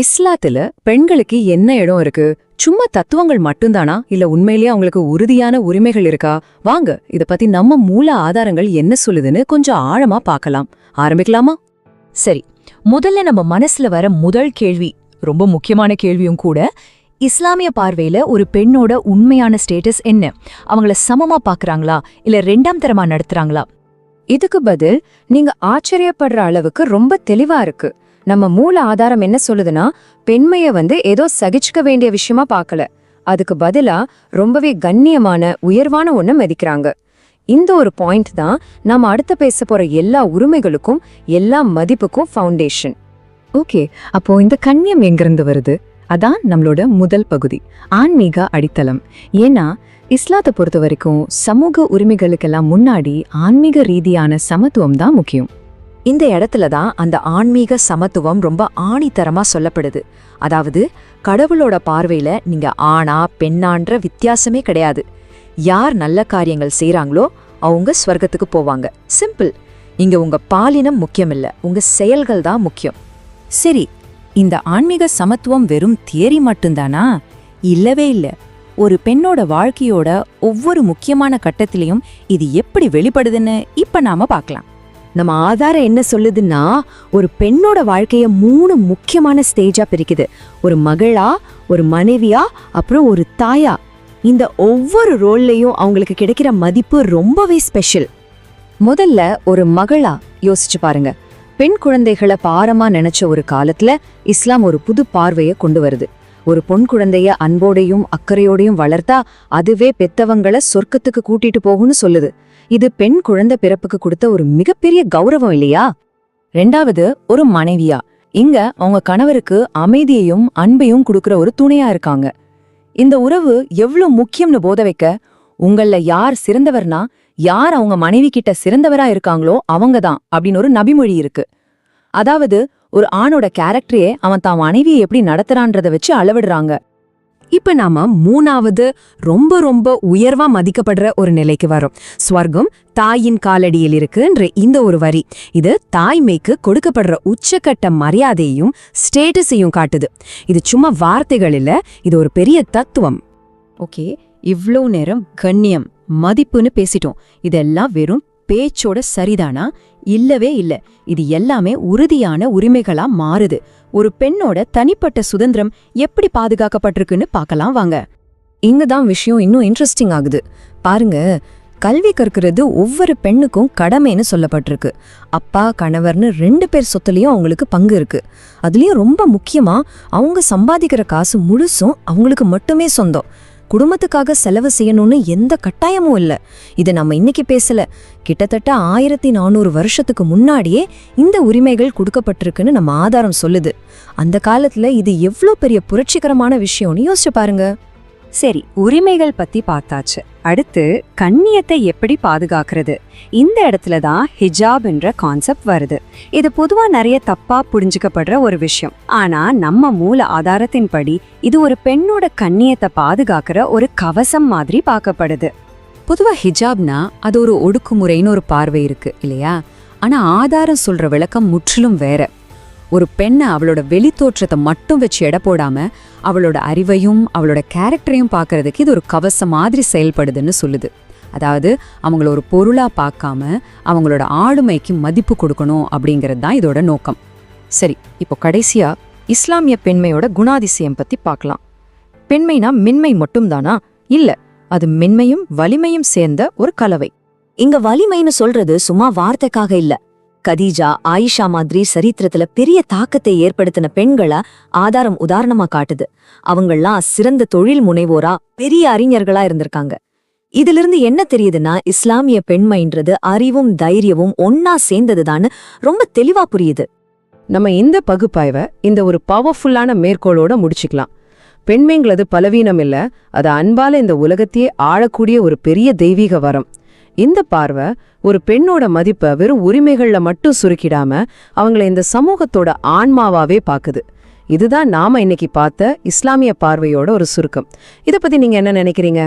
இஸ்லாத்துல பெண்களுக்கு என்ன இடம் இருக்கு? சும்மா தத்துவங்கள் மட்டும்தானா, இல்ல உண்மையிலேயே அவங்களுக்கு உறுதியான உரிமைகள் இருக்கா? வாங்க இத பத்தி நம்ம மூல ஆதாரங்கள் என்ன சொல்லுதுன்னு கொஞ்சம் ஆழமா பார்க்கலாம். ஆரம்பிக்கலாமா? சரி, முதல்ல நம்ம மனசுல வர முதல் கேள்வி, ரொம்ப முக்கியமான கேள்வியும் கூட, இஸ்லாமிய பார்வையில ஒரு பெண்ணோட உண்மையான ஸ்டேட்டஸ் என்ன? அவங்கள சமமா பாக்குறாங்களா இல்ல ரெண்டாம் தரமா நடத்துறாங்களா? இதுக்கு பதில் நீங்க ஆச்சரியப்படுற அளவுக்கு ரொம்ப தெளிவா இருக்கு. நம்ம மூல ஆதாரம் என்ன சொல்லுதுன்னா, பெண்மைய ஏதோ சகிச்சுக்க வேண்டிய விஷயமா பார்க்கல, அதுக்கு பதிலா ரொம்பவே கண்ணியமான உயர்வான ஒண்ண மதிக்கிறாங்க. இந்த ஒரு பாயிண்ட் தான் நாம அடுத்த பேச போற எல்லா உரிமைகளுக்கும் எல்லா மதிப்புக்கும் ஃபவுண்டேஷன். ஓகே, அப்போ இந்த கண்ணியம் எங்கிருந்து வருது? அதான் நம்மளோட முதல் பகுதி, ஆன்மீக அடித்தளம். ஏன்னா இஸ்லாத்தை பொறுத்த வரைக்கும் சமூக உரிமைகளுக்கெல்லாம் முன்னாடி ஆன்மீக ரீதியான சமத்துவம் தான் முக்கியம். இந்த இடத்துல தான் அந்த ஆன்மீக சமத்துவம் ரொம்ப ஆணித்தரமா சொல்லப்படுது. அதாவது கடவுளோட பார்வையில நீங்க ஆணா பெண்ணான்ற வித்தியாசமே கிடையாது. யார் நல்ல காரியங்கள் செய்றாங்களோ அவங்க ஸ்வர்க்கத்துக்கு போவாங்க. சிம்பிள். இங்க உங்க பாலினம் முக்கியமில்ல, உங்க செயல்கள் தான் முக்கியம். சரி, இந்த ஆன்மீக சமத்துவம் வெறும் தியரி மட்டும்தானா? இல்லவே இல்ல. ஒரு பெண்ணோட வாழ்க்கையோட ஒவ்வொரு முக்கியமான கட்டத்திலையும் இது எப்படி வெளிப்படுதுன்னு இப்ப நாம பார்க்கலாம். நம்ம ஆதாரம் என்ன சொல்லுதுன்னா, ஒரு பெண்ணோட வாழ்க்கைய 3 முக்கியமான ஸ்டேஜா பிரிக்குது. ஒரு மகளா, ஒரு மனைவியா, அப்புறம் ஒரு தாயா. இந்த ஒவ்வொரு ரோல்லையும் அவங்களுக்கு கிடைக்கிற மதிப்பு ரொம்பவே ஸ்பெஷல். முதல்ல ஒரு மகளா யோசிச்சு பாருங்க. பெண் குழந்தைகளை பாரமா நினைச்ச ஒரு காலத்துல இஸ்லாம் ஒரு புது பார்வைய கொண்டு வருது. ஒரு பொன் குழந்தைய அன்போடையும் அக்கறையோடையும் வளர்த்தா அதுவே பெத்தவங்கள சொர்க்கத்துக்கு கூட்டிட்டு போகும்னு சொல்லுது. இது பெண் குழந்தை பிறப்புக்கு கொடுத்த ஒரு மிகப்பெரிய கௌரவம் இல்லையா? ரெண்டாவது, ஒரு மனைவியா. இங்க அவங்க கணவருக்கு அமைதியையும் அன்பையும் கொடுக்கற ஒரு துணையா இருக்காங்க. இந்த உறவு எவ்வளவு முக்கியம்னு போத வைக்க, உங்கள யார் சிறந்தவர்னா, யார் அவங்க மனைவி கிட்ட சிறந்தவரா இருக்காங்களோ அவங்கதான் அப்படின்னு ஒரு நபிமொழி இருக்கு. அதாவது ஒரு ஆணோட கேரக்டரையே அவன் தான் மனைவியை எப்படி நடத்துறான்றத வச்சு அளவிடுறாங்க. இப்ப நாம 3வது ரொம்ப ரொம்ப உயர்வா மதிக்கப்படுற ஒரு நிலைக்கு வரும். ஸ்வர்க்கம் தாயின் காலடியில் இருக்குன்ற இந்த ஒரு வரி, இது தாய்மைக்கு கொடுக்கப்படுற உச்சக்கட்ட மரியாதையும் ஸ்டேட்டஸையும் காட்டுது. இது சும்மா வார்த்தைகள் இல்ல, இது ஒரு பெரிய தத்துவம். ஓகே, இவ்ளோ நேரம் கண்ணியம் மதிப்புன்னு பேசிட்டோம். இதெல்லாம் வெறும் பேச்சோட சரிதானா? இல்லவே இல்ல. இது எல்லாமே உறுதியான உரிமைகளா மாறுது. ஒரு பெண்ணோட தனிப்பட்ட சுதந்திரம் எப்படி பாதுகாக்கப்பட்டிருக்குன்னு பார்க்கலாம் வாங்க. இங்கதான் விஷயம் இன்னும் இன்ட்ரெஸ்டிங் ஆகுது. பாருங்க, கல்வி கற்கிறது ஒவ்வொரு பெண்ணுக்கும் கடமைன்னு சொல்லப்பட்டிருக்கு. அப்பா கணவர்னு 2 பேர் சொத்துலயும் அவங்களுக்கு பங்கு இருக்கு. அதுலயும் ரொம்ப முக்கியமா அவங்க சம்பாதிக்கிற காசு முழுசும் அவங்களுக்கு மட்டுமே சொந்தம். குடும்பத்துக்காக செலவு செய்யணும்னு எந்த கட்டாயமும் இல்ல. இது நம்ம இன்னைக்கு பேசல, கிட்டத்தட்ட 1400 வருஷத்துக்கு முன்னாடியே இந்த உரிமைகள் கொடுக்கப்பட்டிருக்குன்னு நம்ம ஆதாரம் சொல்லுது. அந்த காலத்துல இது எவ்வளோ பெரிய புரட்சிகரமான விஷயம்னு யோசிச்சு பாருங்க. சரி, உரிமைகள் பத்தி பார்த்தாச்சு. அடுத்து கண்ணியத்தை எப்படி பாதுகாக்கிறது? இந்த இடத்துல தான் ஹிஜாப் என்ற கான்செப்ட் வருது. இது பொதுவா நிறைய தப்பா புரிஞ்சுக்கப்படுற ஒரு விஷயம். ஆனா நம்ம மூல ஆதாரத்தின்படி இது ஒரு பெண்ணோட கண்ணியத்தை பாதுகாக்கிற ஒரு கவசம் மாதிரி பார்க்கப்படுது. பொதுவா ஹிஜாப்னா அது ஒரு ஒடுக்குமுறைன்னு ஒரு பார்வை இருக்கு இல்லையா? ஆனா ஆதாரம் சொல்ற விளக்கம் முற்றிலும் வேற. ஒரு பெண்ணை அவளோட வெளித்தோற்றத்தை மட்டும் வச்சு எடை போடாம அவளோட அறிவையும் அவளோட கேரக்டரையும் பார்க்கறதுக்கு இது ஒரு கவசம் மாதிரி செயல்படுதுன்னு சொல்லுது. அதாவது அவங்கள ஒரு பொருளா பார்க்காம அவங்களோட ஆளுமைக்கு மதிப்பு கொடுக்கணும் அப்படிங்கிறது தான் இதோட நோக்கம். சரி, இப்போ கடைசியா இஸ்லாமிய பெண்மையோட குணாதிசயம் பத்தி பார்க்கலாம். பெண்மைனா மென்மை மட்டும்தானா? இல்ல, அது மென்மையும் வலிமையும் சேர்ந்த ஒரு கலவை. இங்க வலிமைன்னு சொல்றது சும்மா வார்த்தைக்காக இல்ல. கதீஜா, ஆயிஷா மாதிரி சரித்திரத்துல பெரிய தாக்கத்தை ஏற்படுத்தின பெண்களை ஆதாரம் உதாரணமா காட்டுது. அவங்கெல்லாம் சிறந்த தொழில் முனைவோரா, பெரிய அறிஞர்களா இருந்திருக்காங்க. இதிலிருந்து என்ன தெரியுதுன்னா, இஸ்லாமிய பெண்மைன்றது அறிவும் தைரியமும் ஒன்னா சேர்ந்ததுதான்னு ரொம்ப தெளிவா புரியுது. நம்ம இந்த பகுப்பாய்வை இந்த ஒரு பவர்ஃபுல்லான மேற்கோளோட முடிச்சுக்கலாம். பெண்மைங்கிறது பலவீனம் இல்ல, அது அன்பால இந்த உலகத்தையே ஆளக்கூடிய ஒரு பெரிய தெய்வீக வரம். இந்த பார்வை ஒரு பெண்ணோட மதிப்பை வெறும் உரிமைகள்ல மட்டும் சுருக்கிடாம அவங்கள இந்த சமூகத்தோட ஆன்மாவாவே பாக்குது. இதுதான் நாம இன்னைக்கு பார்த்த இஸ்லாமிய பார்வையோட ஒரு சுருக்கம். இத பத்தி நீங்க என்ன நினைக்கிறீங்க?